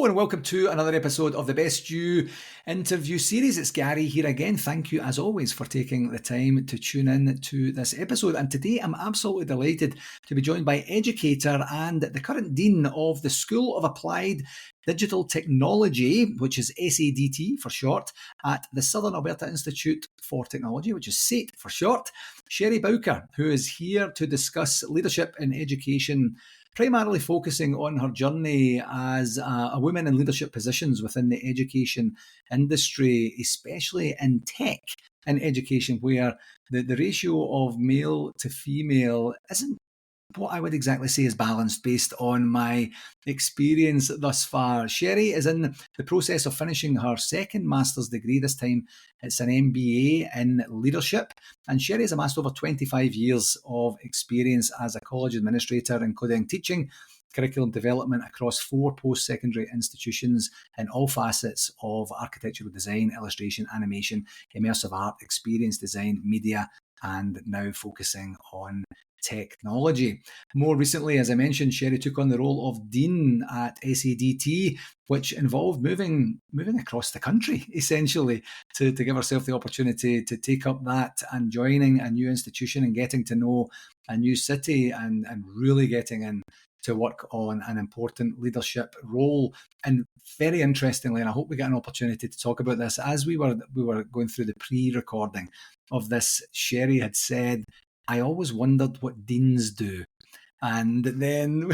Hello and welcome to another episode of the Best You interview series. It's Gary here again. Thank you as always for taking the time to tune in to this episode. And today I'm absolutely delighted to be joined by educator and the current dean of the School of Applied Digital Technology, which is SADT for short, at the Southern Alberta Institute for Technology, which is SAIT for short, Cherie Bowker, who is here to discuss leadership in education, primarily focusing on her journey as a woman in leadership positions within the education industry, especially in tech in education, where the ratio of male to female isn't what I would exactly say is balanced based on my experience thus far. Cherie is in the process of finishing her second master's degree. This time it's an MBA in leadership. And Cherie has amassed over 25 years of experience as a college administrator, including teaching, curriculum development across 4 post-secondary institutions in all facets of architectural design, illustration, animation, immersive art, experience design, media, and now focusing on technology. More recently, as I mentioned, Cherie took on the role of Dean at SADT, which involved moving across the country, essentially, to give herself the opportunity to take up that and joining a new institution and getting to know a new city and really getting in to work on an important leadership role. And very interestingly, and I hope we get an opportunity to talk about this, as we were going through the pre-recording of this, Cherie had said, I always wondered what deans do. And then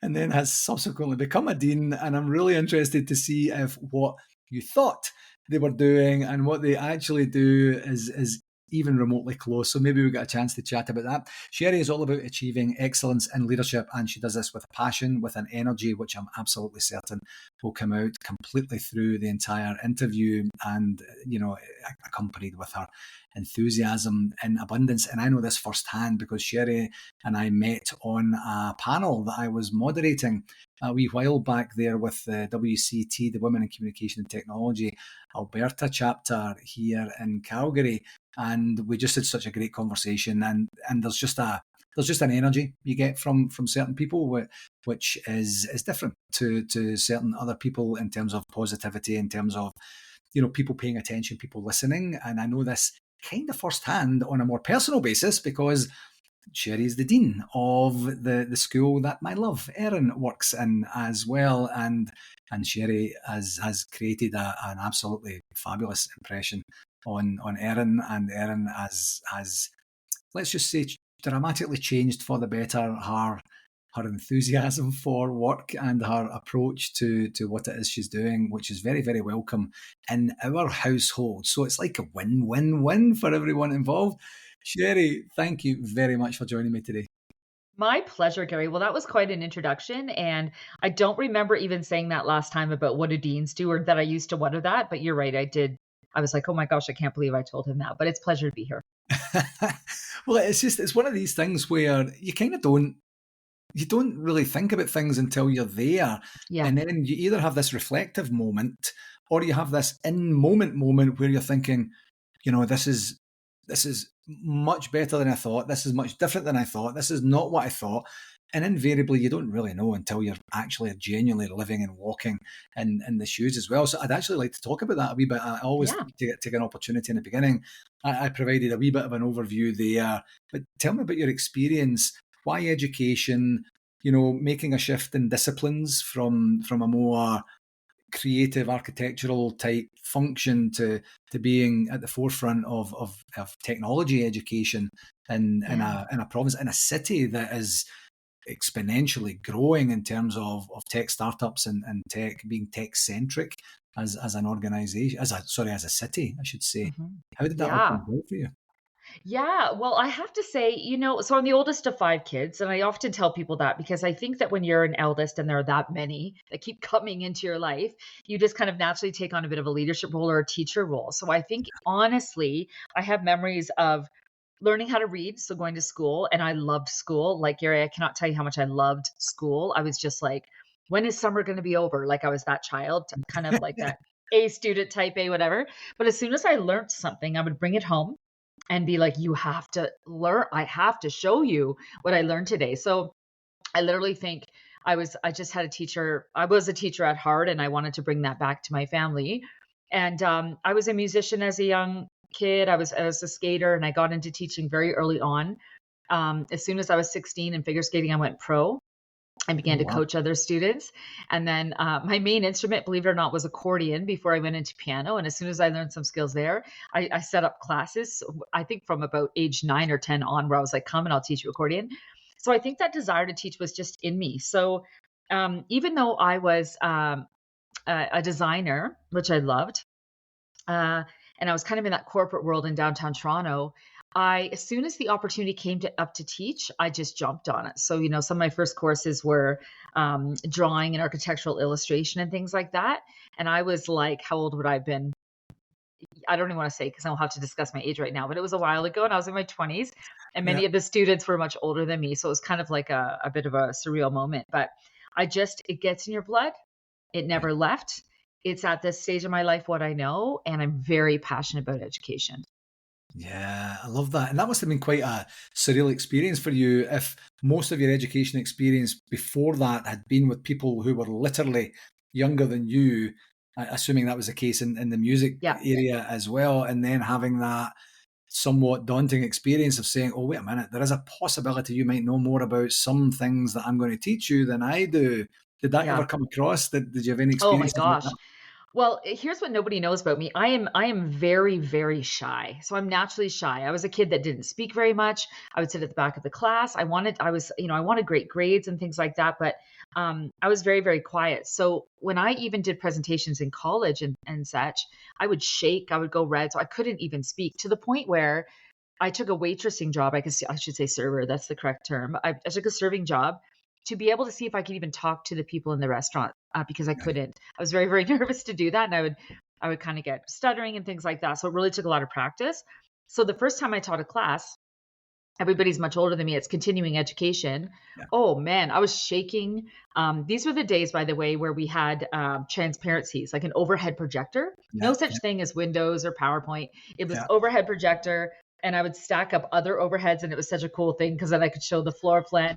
has subsequently become a dean. And I'm really interested to see if what you thought they were doing and what they actually do is even remotely close. So maybe we got a chance to chat about that. Cherie is all about achieving excellence in leadership, and she does this with passion, with an energy, which I'm absolutely certain will come out completely through the entire interview and, accompanied with her enthusiasm in abundance. And I know this firsthand because Cherie and I met on a panel that I was moderating a wee while back there with the WCT, the Women in Communication and Technology Alberta chapter here in Calgary. And we just had such a great conversation, and there's just an energy you get from certain people, which is different to certain other people in terms of positivity, in terms of people paying attention, people listening. And I know this kind of firsthand on a more personal basis because Cherie is the dean of the school that my love Erin works in as well, and Cherie has created an absolutely fabulous impression on Erin, and Erin has let's just say dramatically changed for the better her enthusiasm for work and her approach to what it is she's doing, which is very, very welcome in our household. So it's like a win-win-win for everyone involved. Cherie, thank you very much for joining me today. My pleasure, Gary. Well, that was quite an introduction. And I don't remember even saying that last time about what do deans do or that I used to wonder that. But you're right. I did. I was like, oh my gosh, I can't believe I told him that. But it's a pleasure to be here. Well, it's one of these things where you kind of don't really think about things until you're there. Yeah. And then you either have this reflective moment or you have this moment where you're thinking, this is much better than I thought. This is much different than I thought. This is not what I thought. And invariably, you don't really know until you're actually genuinely living and walking in the shoes as well. So I'd actually like to talk about that a wee bit. I always take an opportunity in the beginning. I provided a wee bit of an overview there. But tell me about your experience. Why education? Making a shift in disciplines from a more creative architectural type function to being at the forefront of technology education in a province, in a city that is exponentially growing in terms of tech startups and tech being tech centric as an organization, as a city, I should say. Mm-hmm. How did that all come about for you? Yeah, well, I have to say, so I'm the oldest of 5 kids, and I often tell people that because I think that when you're an eldest and there are that many that keep coming into your life, you just kind of naturally take on a bit of a leadership role or a teacher role. So I think, honestly, I have memories of learning how to read, so going to school, and I loved school. Like, Gary, I cannot tell you how much I loved school. I was just like, when is summer going to be over? Like, I was that child, kind of like that A student, type A, whatever. But as soon as I learned something, I would bring it home and be like, you have to learn, I have to show you what I learned today. So I literally think I just had a teacher. I was a teacher at heart, and I wanted to bring that back to my family. And I was a musician as a young kid. I was a skater, and I got into teaching very early on. As soon as I was 16 in figure skating, I went pro. I began Oh, to wow. coach other students. And then my main instrument, believe it or not, was accordion before I went into piano. And as soon as I learned some skills there, I set up classes, I think from about age 9 or 10 on, where I was like, come and I'll teach you accordion. So I think that desire to teach was just in me. So even though I was a designer, which I loved, uh, and I was kind of in that corporate world in downtown Toronto. As soon as the opportunity came up to teach, I just jumped on it. So, some of my first courses were drawing and architectural illustration and things like that. And I was like, how old would I have been? I don't even want to say because I'll have to discuss my age right now, but it was a while ago and I was in my 20s and Yeah. many of the students were much older than me. So it was kind of like a bit of a surreal moment. But it gets in your blood. It Yeah. never left. It's at this stage of my life what I know, and I'm very passionate about education. Yeah, I love that. And that must have been quite a surreal experience for you if most of your education experience before that had been with people who were literally younger than you, assuming that was the case in the music Yeah. area as well. And then having that somewhat daunting experience of saying, oh, wait a minute, there is a possibility you might know more about some things that I'm going to teach you than I do. Did that ever Yeah. come across? Did you have any Oh my experiences like gosh. that? Well, here's what nobody knows about me. I am very, very shy. So I'm naturally shy. I was a kid that didn't speak very much. I would sit at the back of the class. I wanted great grades and things like that, but I was very, very quiet. So when I even did presentations in college and such, I would shake, I would go red. So I couldn't even speak to the point where I took a waitressing job. I should say server. That's the correct term. I took a serving job to be able to see if I could even talk to the people in the restaurant because I Right. couldn't. I was very, very nervous to do that, and I would kind of get stuttering and things like that. So it really took a lot of practice. So the first time I taught a class, everybody's much older than me. It's continuing education. Yeah. Oh man, I was shaking. These were the days, by the way, where we had transparencies, like an overhead projector. No Yeah. such Yeah. thing as Windows or PowerPoint. It was Yeah. overhead projector, and I would stack up other overheads, and it was such a cool thing because then I could show the floor plan.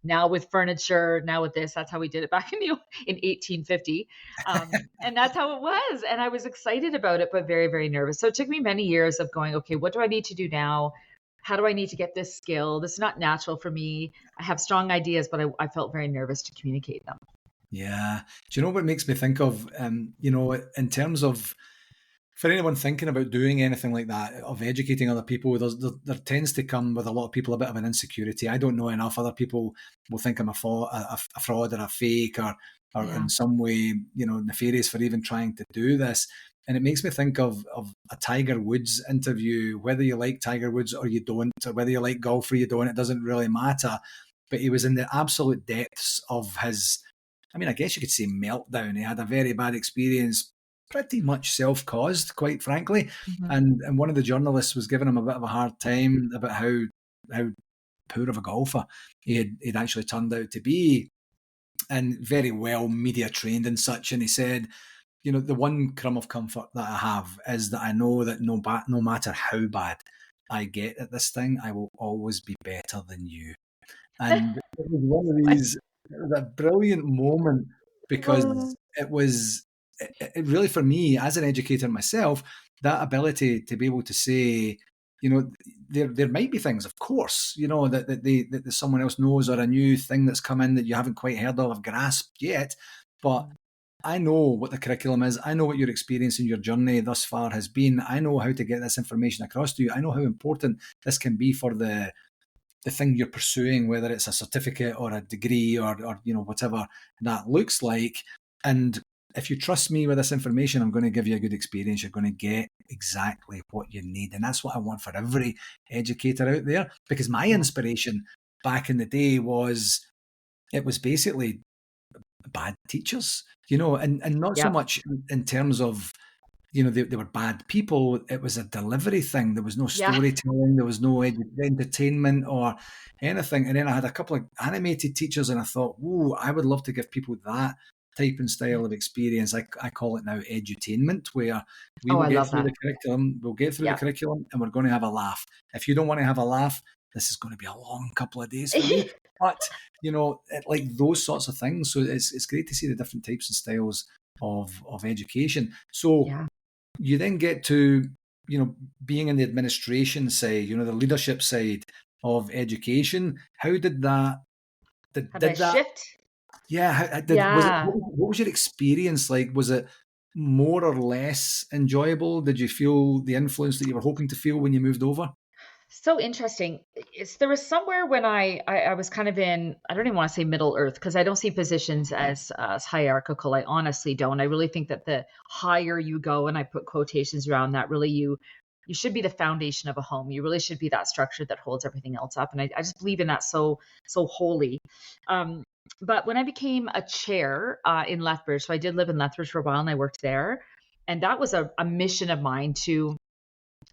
Now with furniture, now with this, that's how we did it back in 1850, and that's how it was. And I was excited about it, but very, very nervous. So it took me many years of going, okay, what do I need to do now? How do I need to get this skill? This is not natural for me. I have strong ideas, but I felt very nervous to communicate them. Yeah. Do you know what makes me think of, in terms of for anyone thinking about doing anything like that, of educating other people, there tends to come with a lot of people a bit of an insecurity. I don't know enough. Other people will think I'm a fraud or a fake or Yeah. in some way, nefarious for even trying to do this. And it makes me think of a Tiger Woods interview, whether you like Tiger Woods or you don't, or whether you like golf or you don't, it doesn't really matter. But he was in the absolute depths of his, I mean, I guess you could say meltdown. He had a very bad experience, pretty much self-caused, quite frankly. Mhm. And one of the journalists was giving him a bit of a hard time about how poor of a golfer he'd actually turned out to be, and very well media trained and such. And he said, the one crumb of comfort that I have is that I know that no matter how bad I get at this thing, I will always be better than you. And it was one of these, it was a brilliant moment Oh, because it really, for me, as an educator myself, that ability to be able to say, there might be things, of course, that someone else knows, or a new thing that's come in that you haven't quite heard of or grasped yet. But mm, I know what the curriculum is. I know what your experience in your journey thus far has been. I know how to get this information across to you. I know how important this can be for the thing you're pursuing, whether it's a certificate or a degree or whatever that looks like. And if you trust me with this information, I'm going to give you a good experience. You're going to get exactly what you need. And that's what I want for every educator out there. Because my yeah. inspiration back in the day it was basically bad teachers, and not so Yep. much in terms of they were bad people. It was a delivery thing. There was no Yeah. storytelling. There was no entertainment or anything. And then I had a couple of animated teachers, and I thought, "Ooh, I would love to give people that type and Yeah. style of experience." I call it now edutainment, where we Oh, will I get love through that. the curriculum. We'll get through the Yeah. curriculum, and we're going to have a laugh. If you don't want to have a laugh, this is going to be a long couple of days for you. But like those sorts of things. So it's great to see the different types and styles of education. So Yeah. you then get to being in the administration side, the leadership side of education. How did that How did I did that shift? yeah, did was it Yeah. what was your experience like? Was it more or less enjoyable? Did you feel the influence that you were hoping to feel when you moved over? So interesting. There was somewhere when I was kind of in, I don't even want to say middle earth because I don't see positions as hierarchical. I honestly don't. I really think that the higher you go, and I put quotations around that, really you should be the foundation of a home. You really should be that structure that holds everything else up. And I just believe in that so wholly. Um, but when I became a chair in Lethbridge, so I did live in Lethbridge for a while and I worked there. And that was a mission of mine to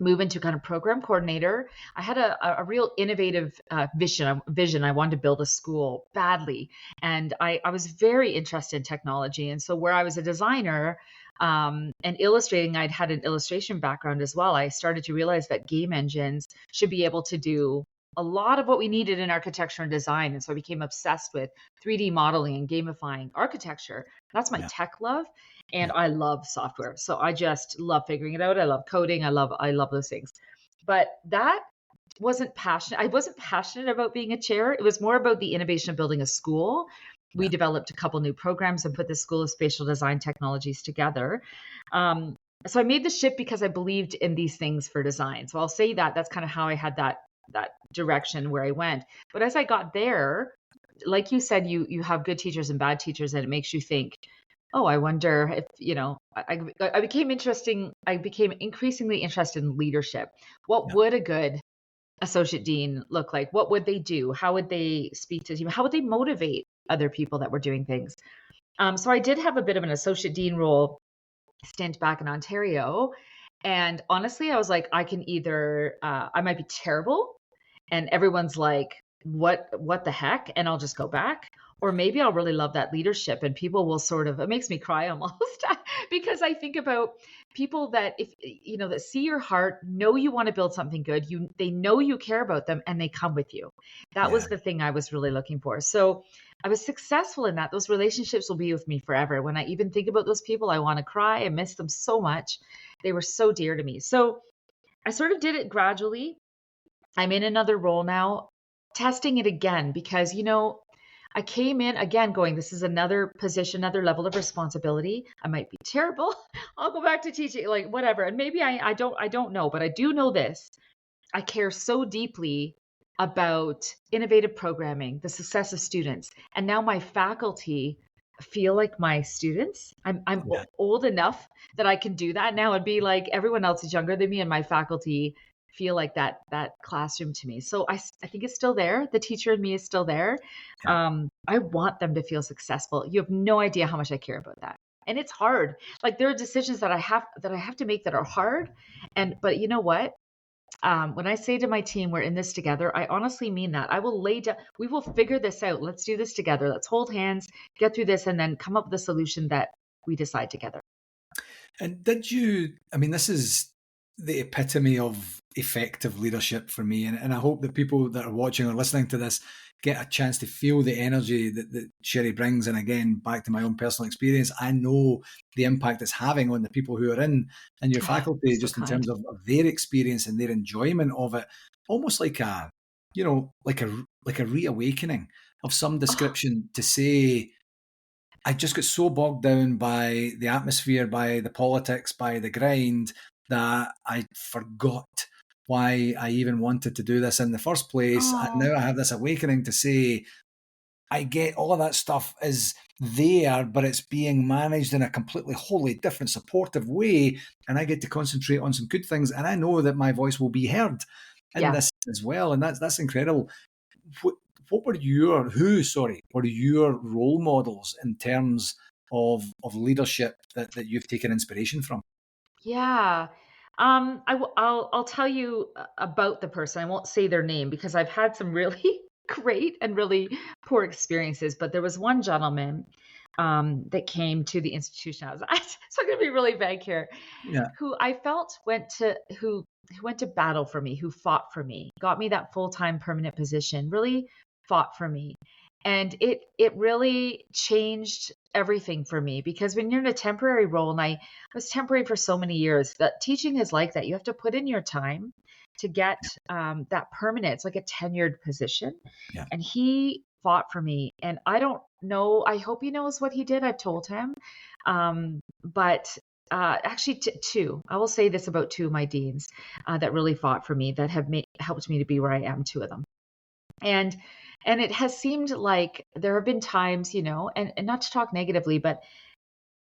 move into kind of program coordinator. I had a real innovative vision. I wanted to build a school badly. And I was very interested in technology. And so where I was a designer and illustrating, I'd had an illustration background as well. I started to realize that game engines should be able to do a lot of what we needed in architecture and design. And so I became obsessed with 3D modeling and gamifying architecture. That's my Yeah, tech love. And yeah, I love software. So I just love figuring it out. I love coding. I love those things. But that wasn't passionate. I wasn't passionate about being a chair. It was more about the innovation of building a school. We yeah, developed a couple new programs and put the School of Spatial Design Technologies together. Um, so I made the shift because I believed in these things for design. So I'll say that that's kind of how I had that direction where I went. But as I got there, like you said, you have good teachers and bad teachers, and it makes you think, oh, I wonder if, I became interesting. I became increasingly interested in leadership. What yeah, would a good associate dean look like? What would they do? How would they speak to the team? How would they motivate other people that were doing things? So I did have a bit of an associate dean role stint back in Ontario. And honestly, I was like, I can either, I might be terrible and everyone's like, what the heck? And I'll just go back. Or maybe I'll really love that leadership and people will sort of, it makes me cry almost because I think about people that if that see your heart, know you want to build something good, they know you care about them and they come with you. That yeah. was the thing I was really looking for. So I was successful in that. Those relationships will be with me forever. When I even think about those people, I want to cry. I miss them so much. They were so dear to me. So I sort of did it gradually. I'm in another role now, testing it again because, I came in again going, this is another position, another level of responsibility. I might be terrible. I'll go back to teaching, like whatever. And maybe I don't know, but I do know this. I care so deeply about innovative programming, the success of students. And now my faculty feel like my students. I'm Yeah. old enough that I can do that now and be like everyone else is younger than me and my faculty feel like that classroom to me. So I think it's still there. The teacher in me is still there. Yeah. I want them to feel successful. You have no idea how much I care about that. And it's hard. Like there are decisions that I have to make that are hard. But you know what? When I say to my team, we're in this together, I honestly mean that. I will lay down, we will figure this out. Let's do this together. Let's hold hands, get through this, and then come up with a solution that we decide together. And I mean, this is the epitome of effective leadership for me. And I hope that people that are watching or listening to this get a chance to feel the energy that Cherie brings. And again, back to my own personal experience, I know the impact it's having on the people who are in your Oh, faculty, so just in kind. terms of their experience and their enjoyment of it, almost like like a reawakening of some Oh, description to say, I just got so bogged down by the atmosphere, by the politics, by the grind that I forgot why I even wanted to do this in the first place. And oh, now I have this awakening to say, I get all of that stuff is there, but it's being managed in a completely wholly different supportive way. And I get to concentrate on some good things. And I know that my voice will be heard in yeah. this as well. And that's incredible. What, what were were your role models in terms of leadership that you've taken inspiration from? Yeah. I'll tell you about the person. I won't say their name because I've had some really great and really poor experiences. But there was one gentleman that came to the institution. So I'm going to be really vague here. Yeah, Who I felt who went to battle for me, who fought for me, got me that full time permanent position. Really fought for me. And it really changed everything for me, because when you're in a temporary role, and I was temporary for so many years, that teaching is like that. You have to put in your time to get that permanent. It's like a tenured position. Yeah. And he fought for me. And I don't know, I hope he knows what he did. I've told him. But actually, two. I will say this about two of my deans that really fought for me, that have helped me to be where I am, two of them. And it has seemed like there have been times, and not to talk negatively, but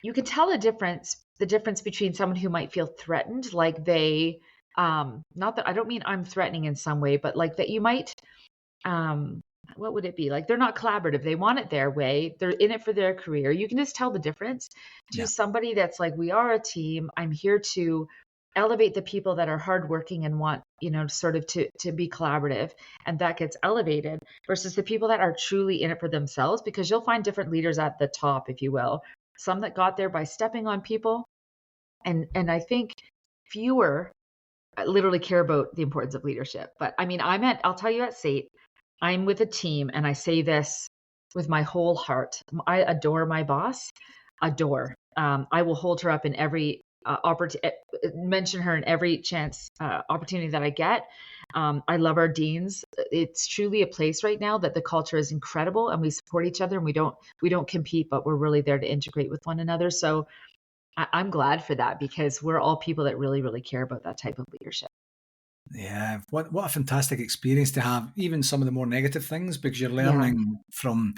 you can tell the difference between someone who might feel threatened, like they, not that I don't mean I'm threatening in some way, but like that you might, um, what would it be? Like they're not collaborative. They want it their way. They're in it for their career. You can just tell the difference to Yeah. somebody that's like, we are a team. I'm here to elevate the people that are hardworking and want, sort of to be collaborative, and that gets elevated, versus the people that are truly in it for themselves, because you'll find different leaders at the top, if you will. Some that got there by stepping on people, and I think fewer literally care about the importance of leadership. But I mean, I'll tell you, at SAIT, I'm with a team, and I say this with my whole heart. I adore my boss, adore. I will hold her up in every mention her in every chance opportunity that I get. I love our deans. It's truly a place right now that the culture is incredible, and we support each other, and we don't compete, but we're really there to integrate with one another. So I'm glad for that, because we're all people that really, really care about that type of leadership. Yeah, what a fantastic experience to have, even some of the more negative things, because you're Yeah, learning from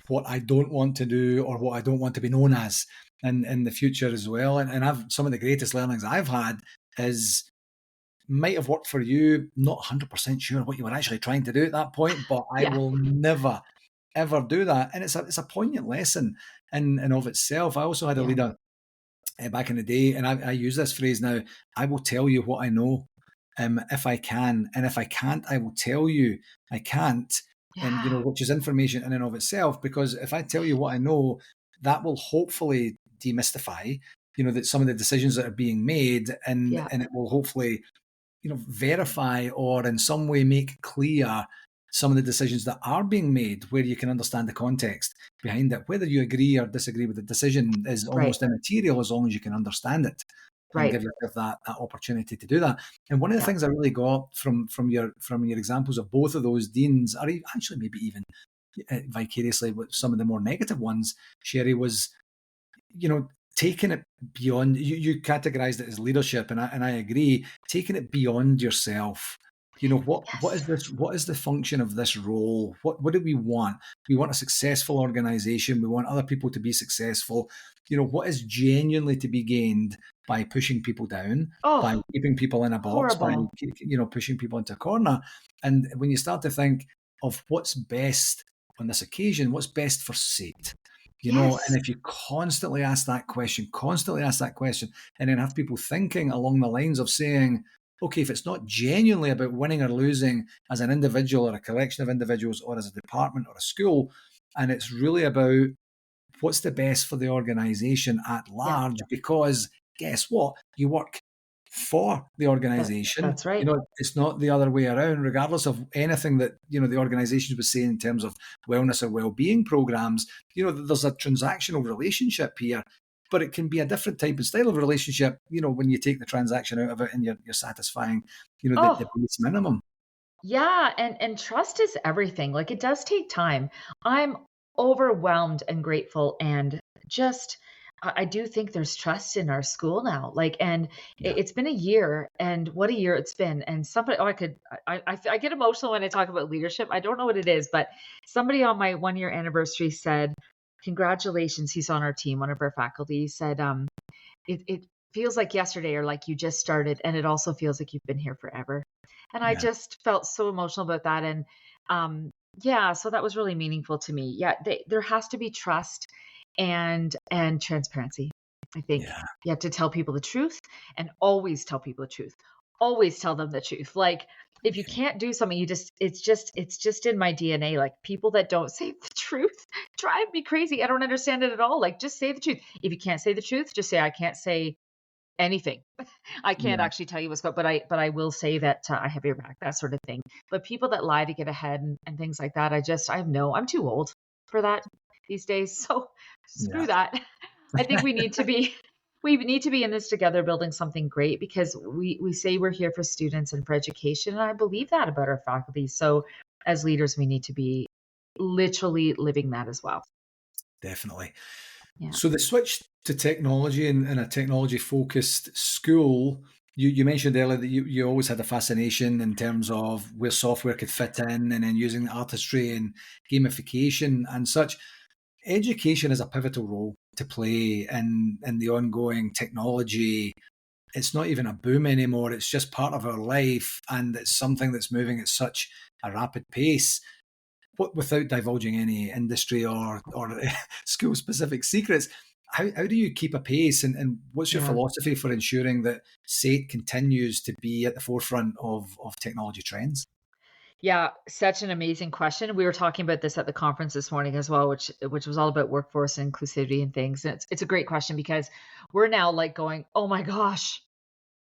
what I don't want to do or what I don't want to be known as in the future as well. And I've some of the greatest learnings I've had is might have worked for you, not 100% sure what you were actually trying to do at that point, but I yeah, will never ever do that. And it's a poignant lesson in of itself. I also had a yeah, leader back in the day, and I use this phrase now: I will tell you what I know, if I can, and if I can't, I will tell you I can't, and yeah, which is information in and of itself. Because if I tell you what I know, that will hopefully demystify, that some of the decisions that are being made, and yeah, it will hopefully verify or in some way make clear some of the decisions that are being made, where you can understand the context behind it. Whether you agree or disagree with the decision is right, almost immaterial, as long as you can understand it and right, give yourself that opportunity to do that. And one of the yeah, things I really got from your examples of both of those deans, or actually maybe even vicariously with some of the more negative ones, Cherie, was taking it beyond. You categorized it as leadership, and I agree. Taking it beyond yourself. What is yes, this? What is the function of this role? What do we want? We want a successful organization. We want other people to be successful. What is genuinely to be gained by pushing people down, by oh, keeping people in a box, by horrible, pushing people into a corner. And when you start to think of what's best on this occasion, what's best for SAIT, and yes, if you constantly ask that question, and then have people thinking along the lines of saying, okay, if it's not genuinely about winning or losing as an individual or a collection of individuals or as a department or a school, and it's really about what's the best for the organization at yeah, large, because guess what? You work for the organization. that's right, It's not the other way around, regardless of anything that, the organizations would say in terms of wellness or well-being programs. There's a transactional relationship here, but it can be a different type of style of relationship, when you take the transaction out of it and you're satisfying, the oh, base minimum. yeah, and trust is everything. Like, it does take time. I'm overwhelmed and grateful, and just I do think there's trust in our school now. Like, and Yeah. it's been a year, and what a year it's been. And somebody, oh, I get emotional when I talk about leadership. I don't know what it is, but somebody on my 1 year anniversary said, "Congratulations." He's on our team, one of our faculty said, it feels like yesterday, or like you just started, and it also feels like you've been here forever. And I Yeah. just felt so emotional about that. And um, yeah, so that was really meaningful to me. Yeah, there has to be trust and transparency. I think Yeah. you have to tell people the truth, and always tell people the truth. Always tell them the truth. Like, if you can't do something, it's just in my DNA. Like, people that don't say the truth drive me crazy. I don't understand it at all. Like, just say the truth. If you can't say the truth, just say, I can't say anything. I can't Yeah, actually tell you what's going, but I will say that I have your back, that sort of thing. But people that lie to get ahead and things like that, I'm too old for that these days. So screw yeah. that. I think we need to be in this together, building something great, because we say we're here for students and for education, and I believe that about our faculty. So as leaders, we need to be literally living that as well. Definitely. Yeah. So the switch to technology and a technology focused school, you mentioned earlier that you always had a fascination in terms of where software could fit in and then using artistry and gamification and such. Education has a pivotal role to play in the ongoing technology. It's not even a boom anymore. It's just part of our life, and it's something that's moving at such a rapid pace. What, without divulging any industry or school specific secrets, how do you keep a pace, and what's your Yeah. philosophy for ensuring that SAIT continues to be at the forefront of technology trends? Yeah, such an amazing question. We were talking about this at the conference this morning as well, which was all about workforce and inclusivity and things. And it's a great question because we're now like going, oh my gosh,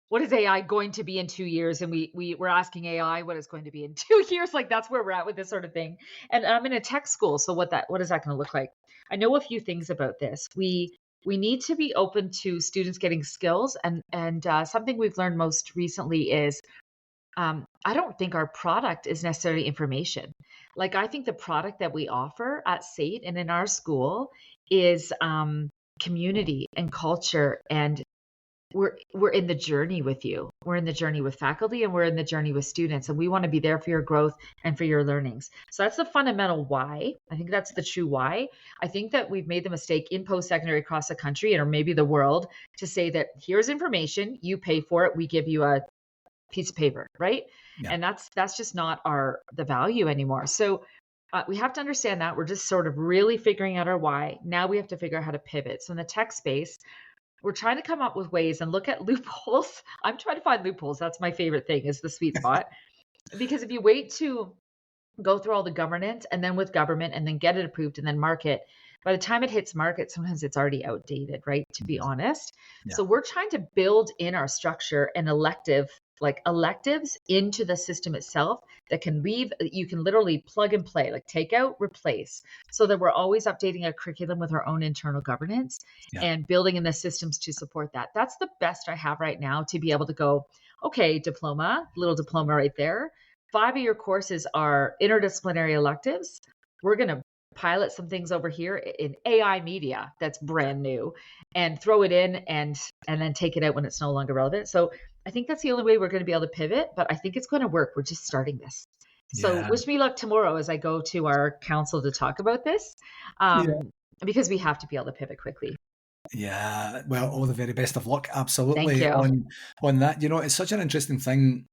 what is AI going to be in 2 years? And we're asking AI what it's going to be in 2 years. Like that's where we're at with this sort of thing. And I'm in a tech school, so what is that going to look like? I know a few things about this. We need to be open to students getting skills, and something we've learned most recently is I don't think our product is necessarily information. Like, I think the product that we offer at SAIT and in our school is community and culture. And we're in the journey with you. We're in the journey with faculty, and we're in the journey with students. And we want to be there for your growth and for your learnings. So that's the fundamental why. I think that's the true why. I think that we've made the mistake in post secondary across the country, or maybe the world, to say that here's information, you pay for it, we give you a piece of paper, right? Yeah, And that's just not the value anymore. So we have to understand that we're just sort of really figuring out our why. Now we have to figure out how to pivot. So in the tech space, we're trying to come up with ways and look at loopholes. I'm trying to find loopholes. That's my favorite thing, is the sweet spot. Because if you wait to go through all the governance and then with government and then get it approved and then market, by the time it hits market, sometimes it's already outdated, right? To be honest. yeah, So we're trying to build in our structure an electives into the system itself that you can literally plug and play, like take out, replace, so that we're always updating our curriculum with our own internal governance yeah, and building in the systems to support that. That's the best I have right now to be able to go, okay, little diploma right there. 5 of your courses are interdisciplinary electives. We're going to pilot some things over here in AI media that's brand new and throw it in and then take it out when it's no longer relevant. So I think that's the only way we're going to be able to pivot, but I think it's going to work. We're just starting this. So yeah, wish me luck tomorrow as I go to our council to talk about this, yeah. because we have to be able to pivot quickly. Yeah, well, all the very best of luck, Thank absolutely, you. on that. You know, it's such an interesting thing.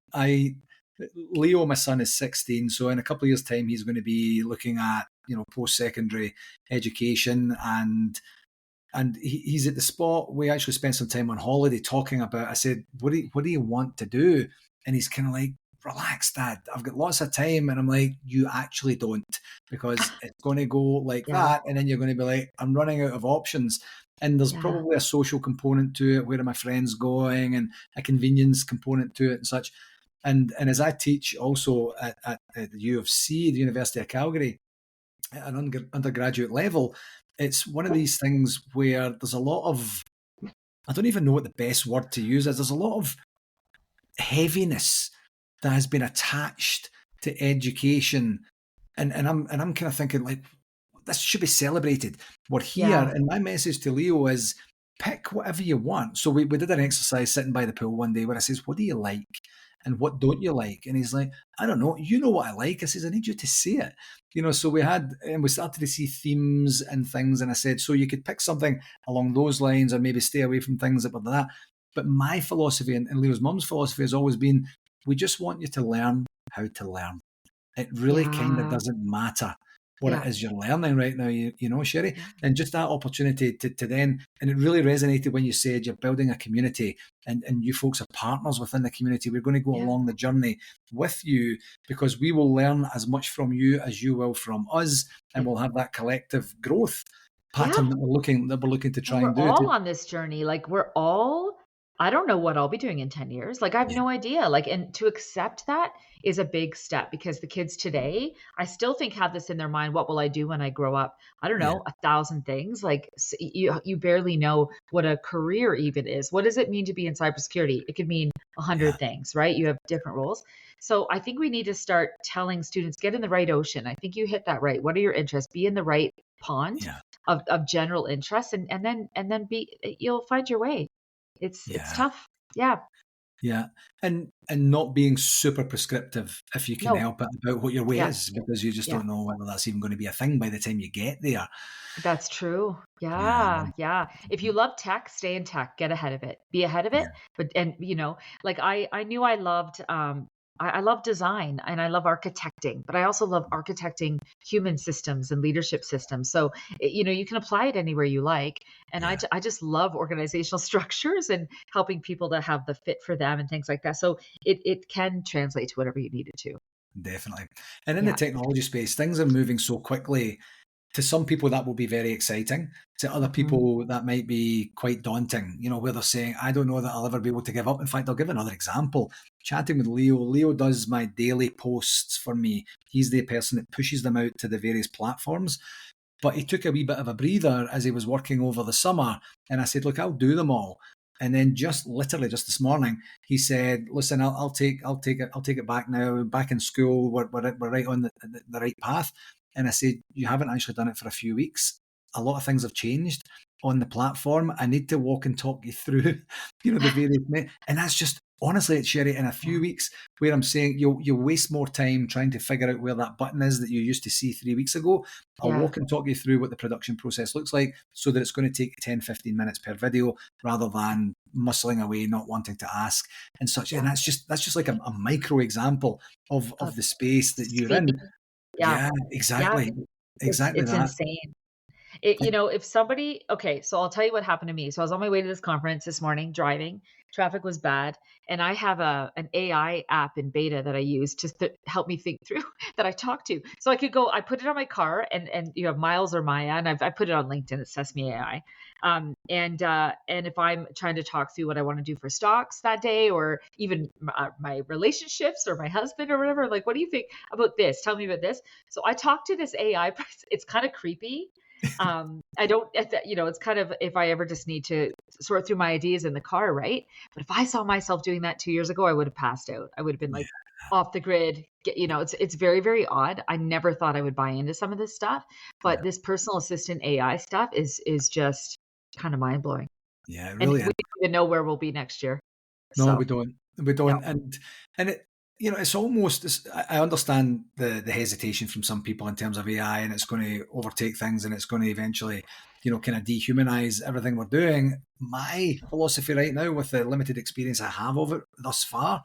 Leo, my son, is 16, so in a couple of years' time, he's going to be looking at, post-secondary education, and he's at the spot. We actually spent some time on holiday talking about. I said, what do you want to do?" And he's kind of like, "Relax, Dad. I've got lots of time." And I'm like, "You actually don't, because it's going to go like Yeah. that, and then you're going to be like, I'm running out of options." And there's Yeah. probably a social component to it. Where are my friends going? And a convenience component to it and such. And as I teach also at the U of C, the University of Calgary, at an undergraduate level, it's one of these things where there's a lot of, I don't even know what the best word to use is. There's a lot of heaviness that has been attached to education, and I'm kind of thinking like, this should be celebrated. We're here, Yeah. and my message to Leo is pick whatever you want. So we did an exercise sitting by the pool one day where I says, "What do you like? And what don't you like?" And he's like, "I don't know. You know what I like." I says, "I need you to say it." So we started to see themes and things. And I said, "So you could pick something along those lines or maybe stay away from things that were that." But my philosophy and Leo's mum's philosophy has always been, we just want you to learn how to learn. It really kind of Yeah. doesn't matter what it Yeah. is you're learning right now, Cherie. Yeah. And just that opportunity to then, and it really resonated when you said you're building a community and you folks are partners within the community. We're going to go Yeah. along the journey with you because we will learn as much from you as you will from us, and we'll have that collective growth Yeah. pattern that we're looking to And try we're and do. all on this journey. Like we're all I don't know what I'll be doing in 10 years. Like, I have Yeah, no idea. Like, and to accept that is a big step because the kids today, I still think have this in their mind. What will I do when I grow up? I don't yeah, know, 1,000 things. Like, you barely know what a career even is. What does it mean to be in cybersecurity? It could mean a yeah, hundred things, right? You have different roles. So I think we need to start telling students, get in the right ocean. I think you hit that right. What are your interests? Be in the right pond yeah, of general interest, and then be, you'll find your way. It's yeah. tough. Yeah. Yeah, and not being super prescriptive if you can No. help it about what your way Yeah. is, because you just Yeah. don't know whether that's even going to be a thing by the time you get there. That's true. Yeah, Yeah. Yeah. If you love tech, stay in tech. Get ahead of it. Be ahead of it. yeah, But and like I knew I loved I love design and I love architecting, but I also love architecting human systems and leadership systems. So you can apply it anywhere you like. And yeah, I just love organizational structures and helping people to have the fit for them and things like that. So it can translate to whatever you need it to. definitely. And in the Yeah. technology space, things are moving so quickly. To some people, that will be very exciting. To other Mhm. people, that might be quite daunting, where they're saying, I don't know that I'll ever be able to give up. In fact, I'll give another example. Chatting with Leo, Leo does my daily posts for me. He's the person that pushes them out to the various platforms. But he took a wee bit of a breather as he was working over the summer. And I said, look, I'll do them all. And then just literally just this morning, he said, listen, I'll take it back now. Back in school, we're right on the right path. And I said, you haven't actually done it for a few weeks. A lot of things have changed on the platform. I need to walk and talk you through, the various, and that's just honestly, it's Cherie, in a few Yeah. weeks where I'm saying you'll waste more time trying to figure out where that button is that you used to see 3 weeks ago. I'll Yeah. walk and talk you through what the production process looks like so that it's going to take 10, 15 minutes per video rather than muscling away, not wanting to ask and such. And Yeah. that's just like a micro example of Of the space that you're speed. in. Yeah. Yeah, Yeah. exactly. It's Exactly it's that. insane. And If somebody, okay, so I'll tell you what happened to me. So I was on my way to this conference this morning driving. Traffic was bad, and I have an AI app in beta that I use to help me think through that I talk to. So I could go, I put it on my car, and you have Miles or Maya, and I put it on LinkedIn. It's Sesame AI. And if I'm trying to talk through what I want to do for stocks that day, or even my relationships or my husband or whatever, like, what do you think about this? Tell me about this. So I talk to this AI. It's kind of creepy. I don't, it's kind of, if I ever just need to sort through my ideas in the car, right? But if I saw myself doing that 2 years ago, I would have passed out. I would have been yeah, like off the grid. It's very, very odd. I never thought I would buy into some of this stuff, yeah, but this personal assistant AI stuff is just kind of mind blowing. yeah, it And really we is. don't even know where we'll be next year. No, So we don't. We yeah, don't. And it, it's almost. I understand the hesitation from some people in terms of AI, and it's going to overtake things, and it's going to eventually, kind of dehumanize everything we're doing. My philosophy right now, with the limited experience I have of it thus far,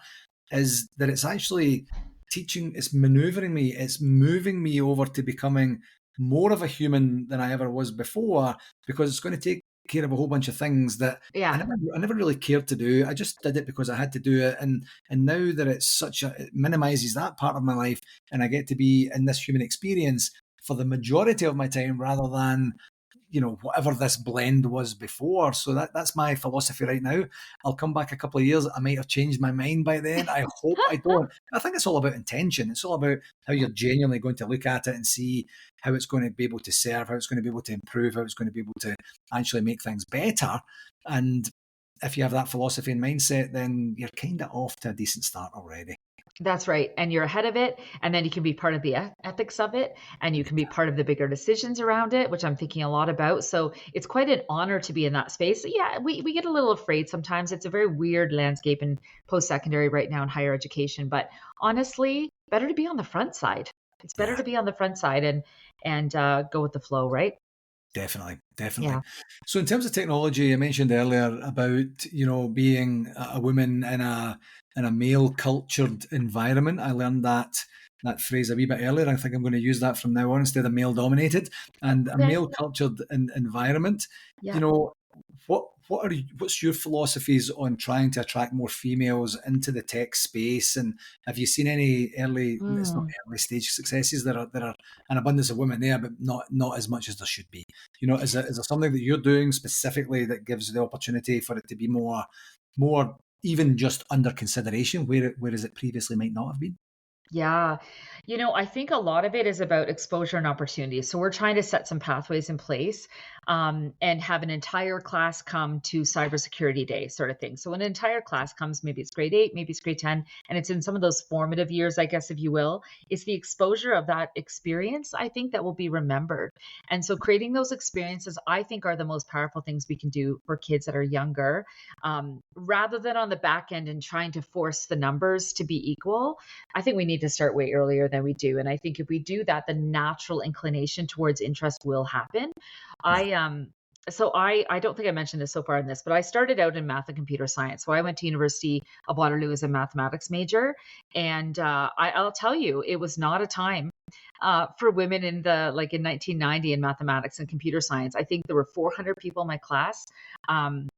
is that it's actually teaching, it's maneuvering me, it's moving me over to becoming more of a human than I ever was before, because it's going to take care of a whole bunch of things that yeah, I never really cared to do. I just did it because I had to do it. And now that it minimizes that part of my life, and I get to be in this human experience for the majority of my time rather than whatever this blend was before. So that's my philosophy right now. I'll come back a couple of years, I might have changed my mind by then. I hope I don't. I think it's all about intention. It's all about how you're genuinely going to look at it and see how it's going to be able to serve, how it's going to be able to improve, how it's going to be able to actually make things better. And if you have that philosophy and mindset, then you're kind of off to a decent start already. that's right. And you're ahead of it. And then you can be part of the ethics of it. And you can be part of the bigger decisions around it, which I'm thinking a lot about. So it's quite an honor to be in that space. Yeah, we get a little afraid sometimes. It's a very weird landscape in post secondary right now in higher education. But honestly, better to be on the front side. It's better Yeah. to be on the front side and go with the flow, right? Definitely, definitely. Yeah. So, in terms of technology, I mentioned earlier about being a woman in a male cultured environment. I learned that phrase a wee bit earlier. I think I'm going to use that from now on instead of male dominated and a Okay. male cultured environment. You Yeah. know, what's your philosophies on trying to attract more females into the tech space? And have you seen any early? It's not Mm. early stage successes. There are an abundance of women there, but not as much as there should be. Is there something that you're doing specifically that gives the opportunity for it to be more more even just under consideration, whereas it previously might not have been? Yeah. I think a lot of it is about exposure and opportunity. So we're trying to set some pathways in place, and have an entire class come to Cybersecurity Day, sort of thing. So an entire class comes, maybe it's grade 8, maybe it's grade 10, and it's in some of those formative years, I guess, if you will. It's the exposure of that experience, I think, that will be remembered. And so creating those experiences, I think, are the most powerful things we can do for kids that are younger, rather than on the back end and trying to force the numbers to be equal. I think we need to start way earlier than we do. And I think if we do that, the natural inclination towards interest will happen. Yeah. I don't think I mentioned this so far in this, but I started out in math and computer science. So I went to University of Waterloo as a mathematics major, and I'll tell you, it was not a time for women in 1990 in mathematics and computer science. I think there were 400 people in my class, and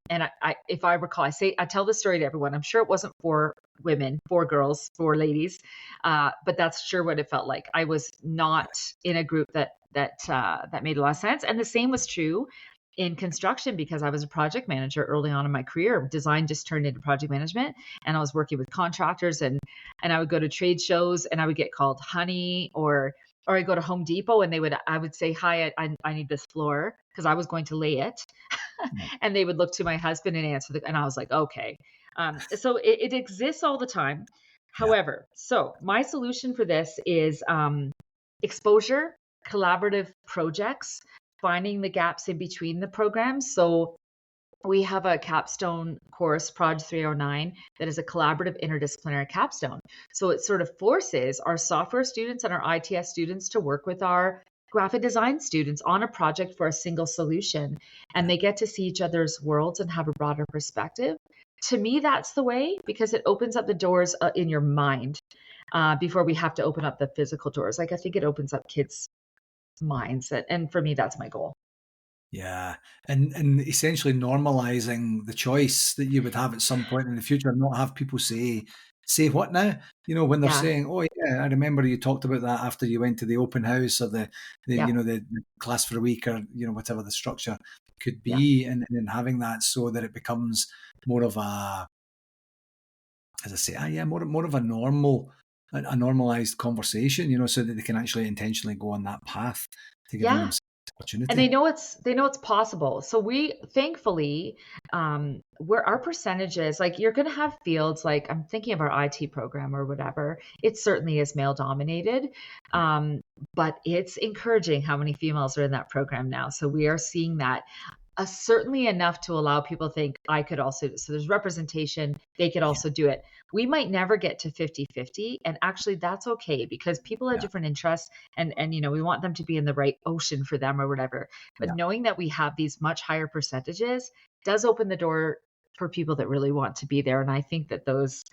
if I recall, I tell this story to everyone. I'm sure it wasn't for women, for girls, for ladies, but that's sure what it felt like. I was not in a group that made a lot of sense, and the same was true in construction because I was a project manager early on in my career. Design just turned into project management, and I was working with contractors, and I would go to trade shows and I would get called honey, or I go to Home Depot and I would say, hi, I need this floor because I was going to lay it. And they would look to my husband and and I was like, okay. So it exists all the time. Yeah. However, so my solution for this is exposure, collaborative projects, finding the gaps in between the programs. So we have a capstone course, Proj 309, that is a collaborative interdisciplinary capstone. So it sort of forces our software students and our ITS students to work with our graphic design students on a project for a single solution. And they get to see each other's worlds and have a broader perspective. To me, that's the way, because it opens up the doors in your mind before we have to open up the physical doors. Like, I think it opens up kids' minds. And for me, that's my goal. Yeah, and essentially normalizing the choice that you would have at some point in the future, and not have people say what now? When they're Yeah. saying, "Oh yeah, I remember you talked about that after you went to the open house or the Yeah. the class for a week, or whatever the structure could Yeah. be," and having that so that it becomes more of as I say, yeah, more of a normalized conversation, so that they can actually intentionally go on that path to giving Yeah. themselves And opportunity. they know it's possible. So we thankfully, where our percentages, like, you're going to have fields, like I'm thinking of our IT program or whatever. It certainly is male dominated, but it's encouraging how many females are in that program now. So we are seeing that. Certainly enough to allow people to think I could also, so there's representation, they could Yeah, also do it. We might never get to 50-50, and actually that's okay, because people have yeah, different interests, and we want them to be in the right ocean for them or whatever. But yeah, knowing that we have these much higher percentages does open the door for people that really want to be there. And I think that those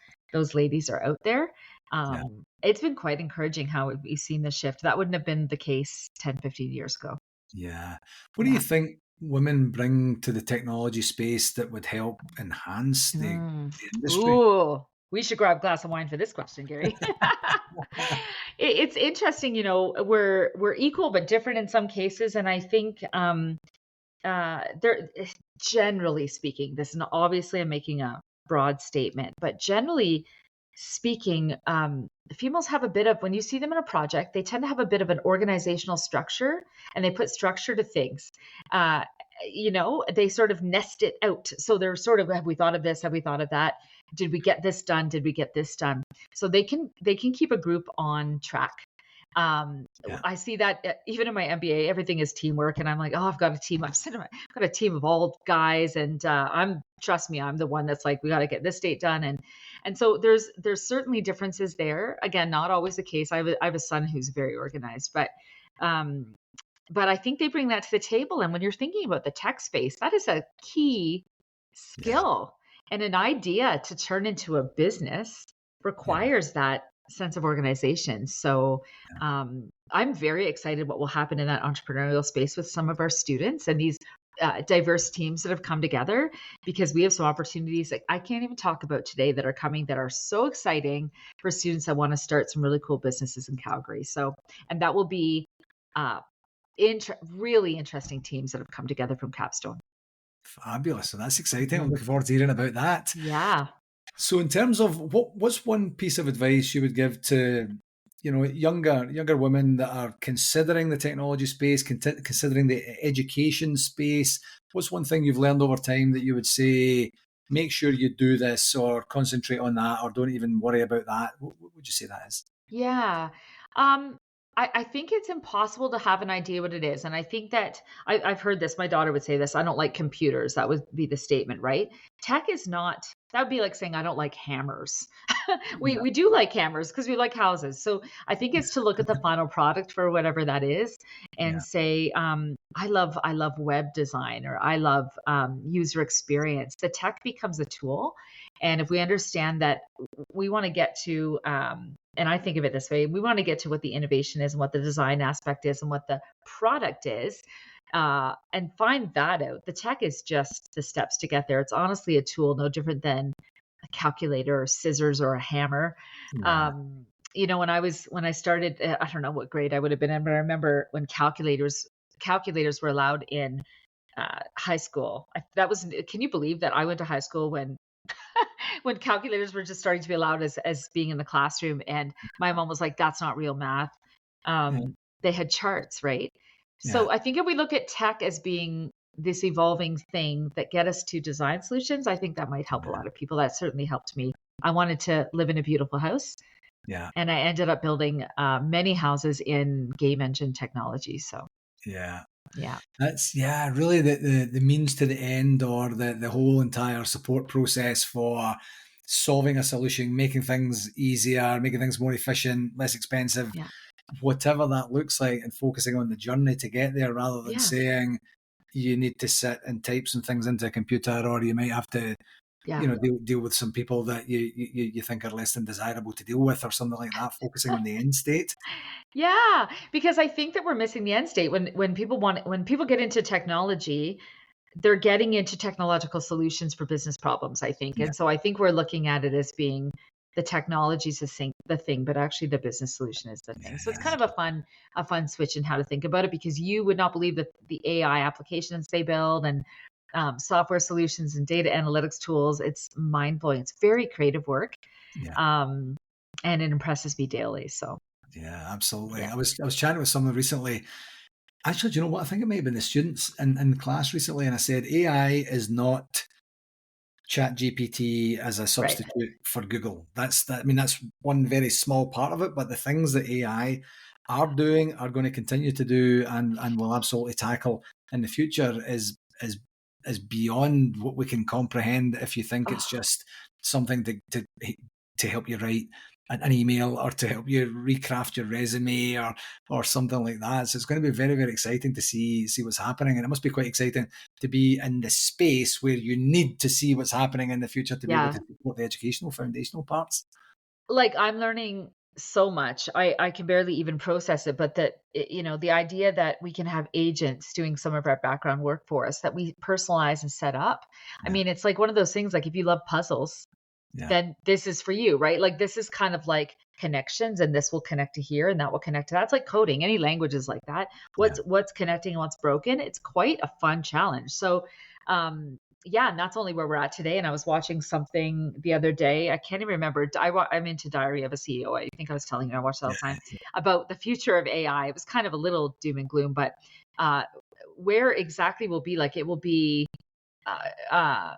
ladies are out there. yeah. It's been quite encouraging how we've seen the shift. That wouldn't have been the case 10, 15 years ago. Yeah. What do you Yeah. think women bring to the technology space that would help enhance Mm. the industry? Ooh, we should grab a glass of wine for this question, Gary. It's interesting, we're equal but different in some cases, and I think there, generally speaking, this is obviously I'm making a broad statement, but generally speaking, females have a bit of, when you see them in a project, they tend to have a bit of an organizational structure, and they put structure to things. Uh, they sort of nest it out. So they're sort of, have we thought of this? Have we thought of that? Did we get this done? Did we get this done? So they can keep a group on track. Yeah, I see that even in my MBA, everything is teamwork, and I'm like, oh, I've got a team. I've got a team of all guys, and trust me, I'm the one that's like, we got to get this date done, and so there's certainly differences there. Again, not always the case. I have a son who's very organized, um, but I think they bring that to the table. And when you're thinking about the tech space, that is a key yeah, skill, and an idea to turn into a business yeah, requires that sense of organization. So I'm very excited what will happen in that entrepreneurial space with some of our students and these diverse teams that have come together, because we have some opportunities that I can't even talk about today that are coming, that are so exciting for students that want to start some really cool businesses in Calgary. So, and that will be uh, really interesting teams that have come together from Capstone. Fabulous. So that's exciting. I'm Mhm. looking forward to hearing about that. Yeah. So in terms of what's one piece of advice you would give to, younger women that are considering the technology space, considering the education space? What's one thing you've learned over time that you would say, make sure you do this or concentrate on that or don't even worry about that? What would you say that is? Yeah. Um, I think it's impossible to have an idea what it is. And I think that I've heard this. My daughter would say this: I don't like computers. That would be the statement, right? Tech is not, that would be like saying I don't like hammers. we Yeah, we do like hammers because we like houses. So I think it's to look at the final product for whatever that is and yeah, say, I love web design, or I love user experience. The tech becomes a tool. And if we understand that we want to get to, and I think of it this way: we want to get to what the innovation is and what the design aspect is and what the product is, and find that out. The tech is just the steps to get there. It's honestly a tool, no different than a calculator or scissors or a hammer. yeah, When I started, I don't know what grade I would have been in, but I remember when calculators were allowed in high school. That was, can you believe that I went to high school when when calculators were just starting to be allowed as being in the classroom, and my mom was like, "That's not real math." yeah, They had charts, right? yeah, So I think if we look at tech as being this evolving thing that get us to design solutions, I think that might help a lot of people. That certainly helped me. I wanted to live in a beautiful house, yeah. and I ended up building many houses in game engine technology. So Yeah. yeah, That's really the means to the end, or the whole entire support process for solving a solution, making things easier, making things more efficient, less expensive, yeah, whatever that looks like, and focusing on the journey to get there rather than yeah, saying you need to sit and type some things into a computer, or you might have to, yeah. deal with some people that you think are less than desirable to deal with or something like that, focusing on the end state. Yeah, because I think that we're missing the end state when people get into technology, they're getting into technological solutions for business problems, I think. Yeah. And so I think we're looking at it as being the technology's the thing, but actually the business solution is the thing. So it's kind of a fun switch in how to think about it, because you would not believe that the AI applications they build and software solutions and data analytics tools. It's mind blowing. It's very creative work, Yeah. um, and it impresses me daily. So Yeah, absolutely. yeah, I was chatting with someone recently. Actually, do you know what? I think it may have been the students in class recently, and I said AI is not ChatGPT as a right. substitute for Google. I mean, that's one very small part of it, but the things that AI are doing, are going to continue to do, and will absolutely tackle in the future is beyond what we can comprehend. If you think it's Oh, just something to help you write an email, or to help you recraft your resume, or something like that. So it's going to be very, very exciting to see what's happening, and it must be quite exciting to be in the space where you need to see what's happening in the future to be able yeah. to support the educational foundational parts. Like, I'm learning so much. I can barely even process it, but the idea that we can have agents doing some of our background work for us that we personalize and set up. I Yeah, mean, it's like one of those things, like if you love puzzles, yeah, then this is for you, right? Like this is kind of like connections, and this will connect to here and that will connect to that. It's like coding. Any language is like that. yeah, What's connecting and what's broken. It's quite a fun challenge. So yeah, and that's only where we're at today. And I was watching something the other day. I can't even remember. I'm into Diary of a CEO. I think I was telling you I watch it all the time, yeah, about the future of AI. It was kind of a little doom and gloom, but uh, where exactly will be, like it will be uh, uh,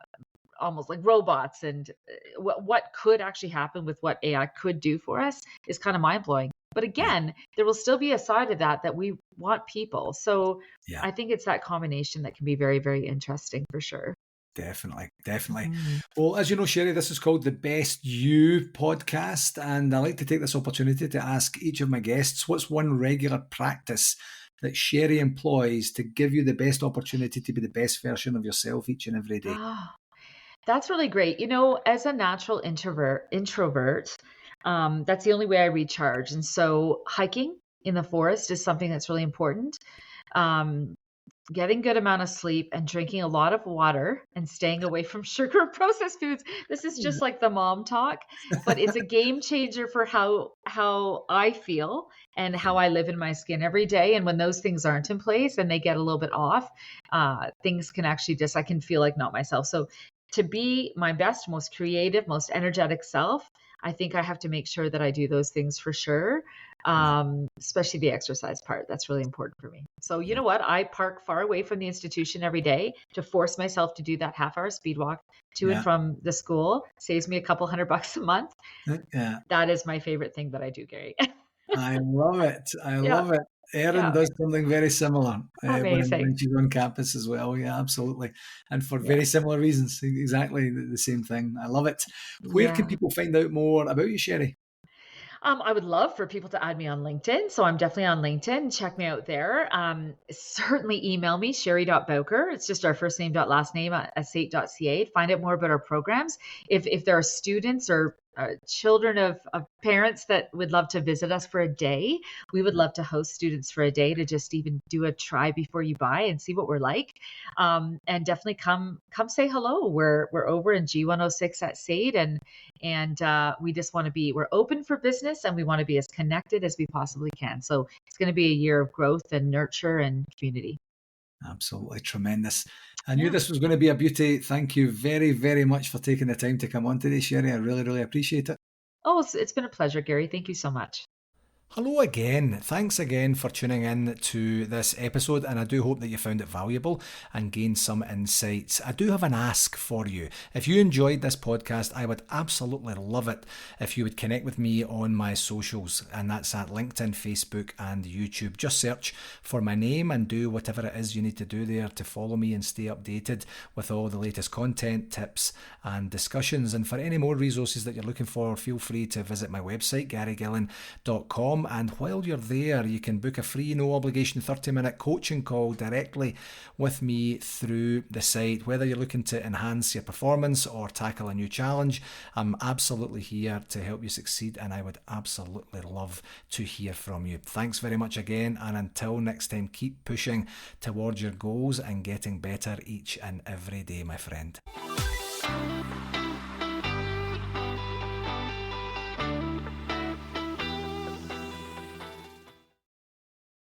almost like robots, and what could actually happen with what AI could do for us is kind of mind blowing. But yeah, again, there will still be a side of that we want people. So yeah. I think it's that combination that can be very, very interesting for sure. Definitely, definitely. Mhm. Well, as you know, Cherie, this is called the Best You podcast, and I like to take this opportunity to ask each of my guests, what's one regular practice that Cherie employs to give you the best opportunity to be the best version of yourself each and every day? Ah, that's really great. As a natural introvert, that's the only way I recharge. And so hiking in the forest is something that's really important. Um, getting good amount of sleep and drinking a lot of water and staying away from sugar and processed foods. This is just like the mom talk, but it's a game changer for how I feel and how I live in my skin every day. And when those things aren't in place and they get a little bit off, things can actually just, I can feel like not myself. So to be my best, most creative, most energetic self, I think I have to make sure that I do those things for sure. Especially the exercise part. That's really important for me. So you know what? I park far away from the institution every day to force myself to do that half-hour speed walk to and from the school. Saves me a couple $100 a month. Yeah. That is my favorite thing that I do, Gary. I love it. I Yeah. love it. Erin Yeah. does something very similar when Amazing. she's on campus as well. Yeah, absolutely. And for Yeah. very similar reasons. Exactly the same thing. I love it. Where can Yeah. people find out more about you, Cherie? I would love for people to add me on LinkedIn. So I'm definitely on LinkedIn. Check me out there. Certainly email me, Cherie.Bowker. It's just our first name dot last name at SAIT.ca. Find out more about our programs. If there are students or children of parents that would love to visit us for a day, we would love to host students for a day to just even do a try before you buy and see what we're like. And definitely come say hello. We're over in G106 at SAIT, and we just want to be, we're open for business and we want to be as connected as we possibly can. So it's going to be a year of growth and nurture and community. Absolutely tremendous. I knew this was going to be a beauty. Thank you very, very much for taking the time to come on today, Cherie. I really, really appreciate it. Oh, it's been a pleasure, Gary. Thank you so much. Hello again. Thanks again for tuning in to this episode, and I do hope that you found it valuable and gained some insights. I do have an ask for you. If you enjoyed this podcast, I would absolutely love it if you would connect with me on my socials, and that's at LinkedIn, Facebook, and YouTube. Just search for my name and do whatever it is you need to do there to follow me and stay updated with all the latest content, tips, and discussions. And for any more resources that you're looking for, feel free to visit my website, garygillen.com. And while you're there, you can book a free, no obligation 30-minute coaching call directly with me through the site. Whether you're looking to enhance your performance or tackle a new challenge, I'm absolutely here to help you succeed, and I would absolutely love to hear from you. Thanks very much again, and until next time, keep pushing towards your goals and getting better each and every day, my friend.